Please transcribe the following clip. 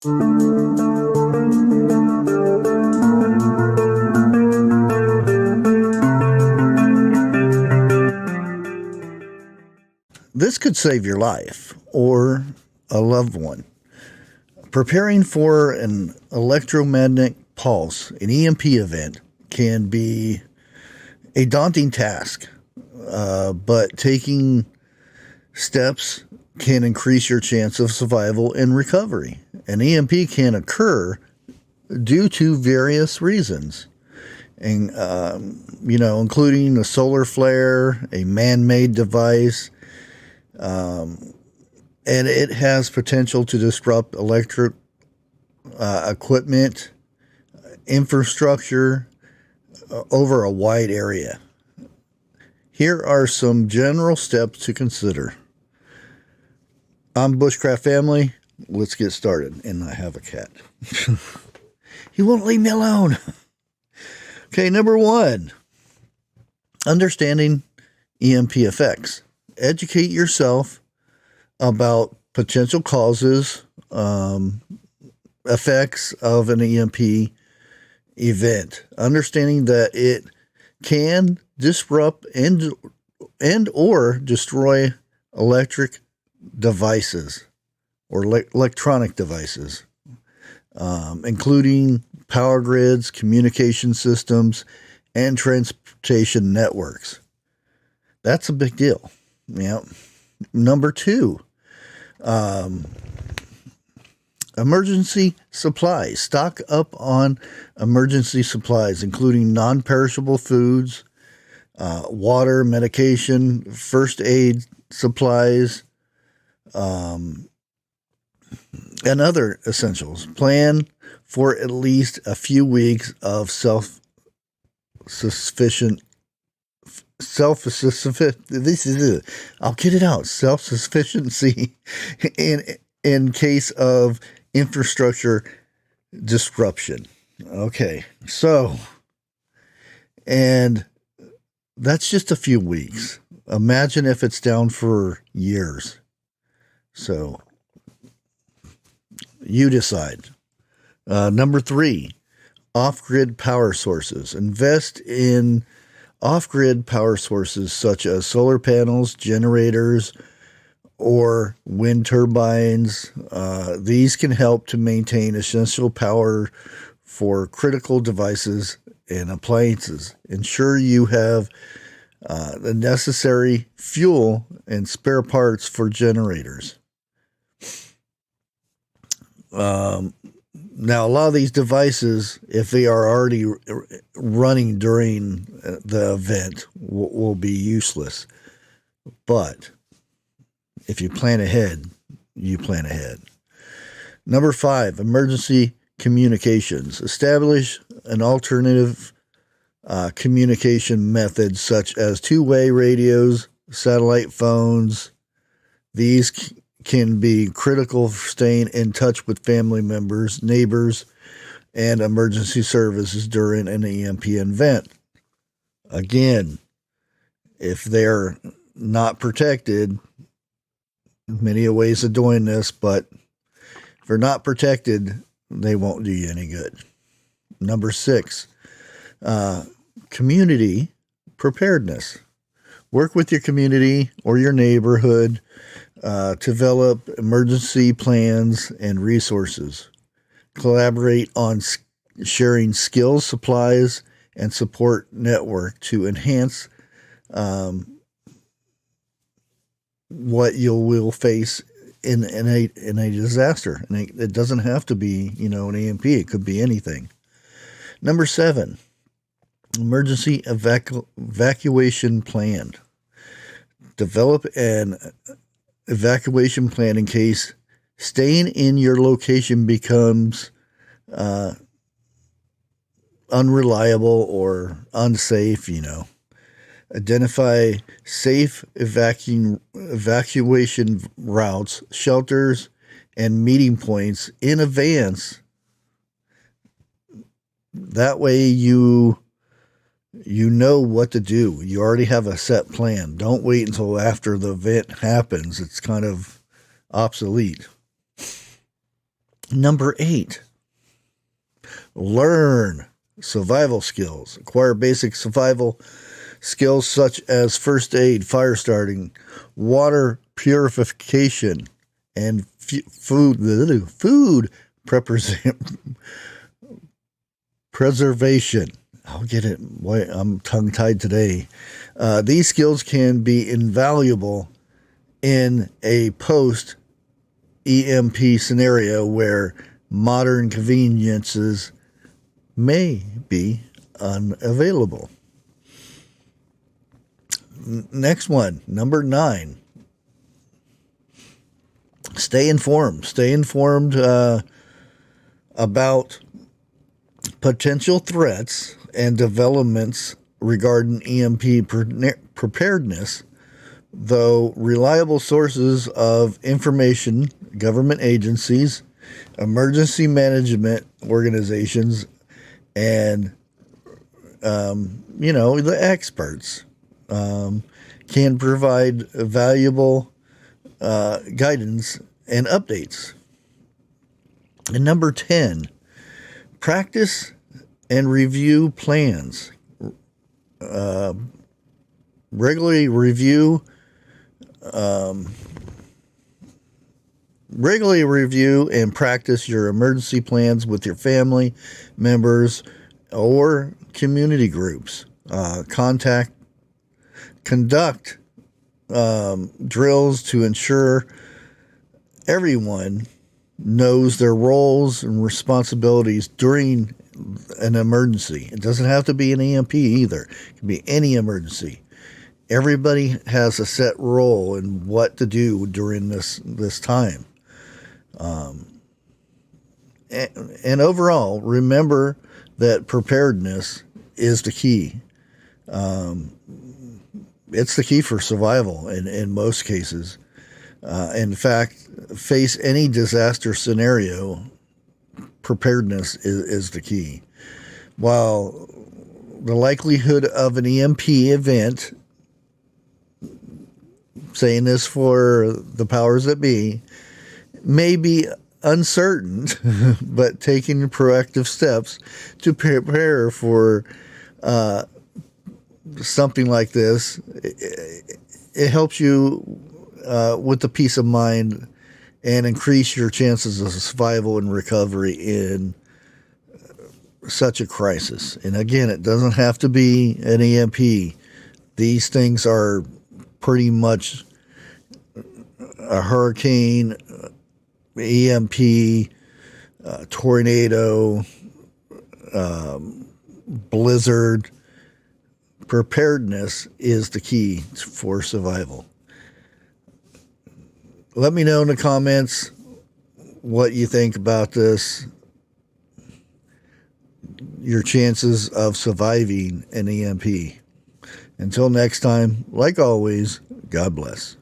This could save your life or a loved one. Preparing for an electromagnetic pulse, an EMP event, can be a daunting task, but taking steps can increase your chance of survival and recovery. An EMP can occur due to various reasons, and including a solar flare, a man-made device, and it has potential to disrupt electric equipment, infrastructure over a wide area. Here are some general steps to consider. I'm Bushcraft Family. Let's get started. And I have a cat. He won't leave me alone. Okay, number 1, understanding EMP effects. Educate yourself about potential causes, effects of an EMP event. Understanding that it can disrupt and or destroy electric devices or electronic devices, including power grids, communication systems, and transportation networks. That's a big deal. Yeah. Number 2, emergency supplies. Stock up on emergency supplies, including non-perishable foods, water, medication, first aid supplies, and other essentials. Plan for at least a few weeks of self-sufficiency in case of infrastructure disruption. Okay, so, and that's just a few weeks. Imagine if it's down for years. So, you decide. Number 3, off-grid power sources. Invest in off-grid power sources such as solar panels, generators, or wind turbines. These can help to maintain essential power for critical devices and appliances. Ensure you have the necessary fuel and spare parts for generators. Now, a lot of these devices, if they are already running during the event, will be useless. But if you plan ahead, you plan ahead. Number 5, emergency communications. Establish an alternative communication method such as two-way radios, satellite phones. These can be critical for staying in touch with family members, neighbors, and emergency services during an EMP event. Again, if they're not protected, many ways of doing this, but if they're not protected, they won't do you any good. Number 6, community preparedness. Work with your community or your neighborhood to develop emergency plans and resources. Collaborate on sharing skills, supplies, and support network to enhance what you will face in a disaster. And it doesn't have to be, an EMP. It could be anything. Number 7, emergency evacuation plan. Develop an evacuation plan in case staying in your location becomes unreliable or unsafe, Identify safe evacuation routes, shelters, and meeting points in advance. That way you know what to do. You already have a set plan. Don't wait until after the event happens. It's kind of obsolete. Number 8, learn survival skills. Acquire basic survival skills such as first aid, fire starting, water purification, and food preservation. I'll get it. I'm tongue-tied today. These skills can be invaluable in a post-EMP scenario where modern conveniences may be unavailable. Next one, number 9. Stay informed. Stay informed about potential threats and developments regarding EMP preparedness, though reliable sources of information, government agencies, emergency management organizations, and, the experts can provide valuable guidance and updates. And number 10, practice and review plans. Regularly review and practice your emergency plans with your family members or community groups. Conduct drills to ensure everyone knows their roles and responsibilities during an emergency. It doesn't have to be an EMP either. It can be any emergency. Everybody has a set role in what to do during this time. And overall, remember that preparedness is the key. It's the key for survival in most cases. In fact, face any disaster scenario, preparedness is the key. While the likelihood of an EMP event, saying this for the powers that be, may be uncertain, but taking proactive steps to prepare for something like this, it helps you with the peace of mind and increase your chances of survival and recovery in such a crisis. And again, it doesn't have to be an EMP. These things are pretty much a hurricane, EMP, tornado, blizzard. Preparedness is the key for survival. Let me know in the comments what you think about this, your chances of surviving an EMP. Until next time, like always, God bless.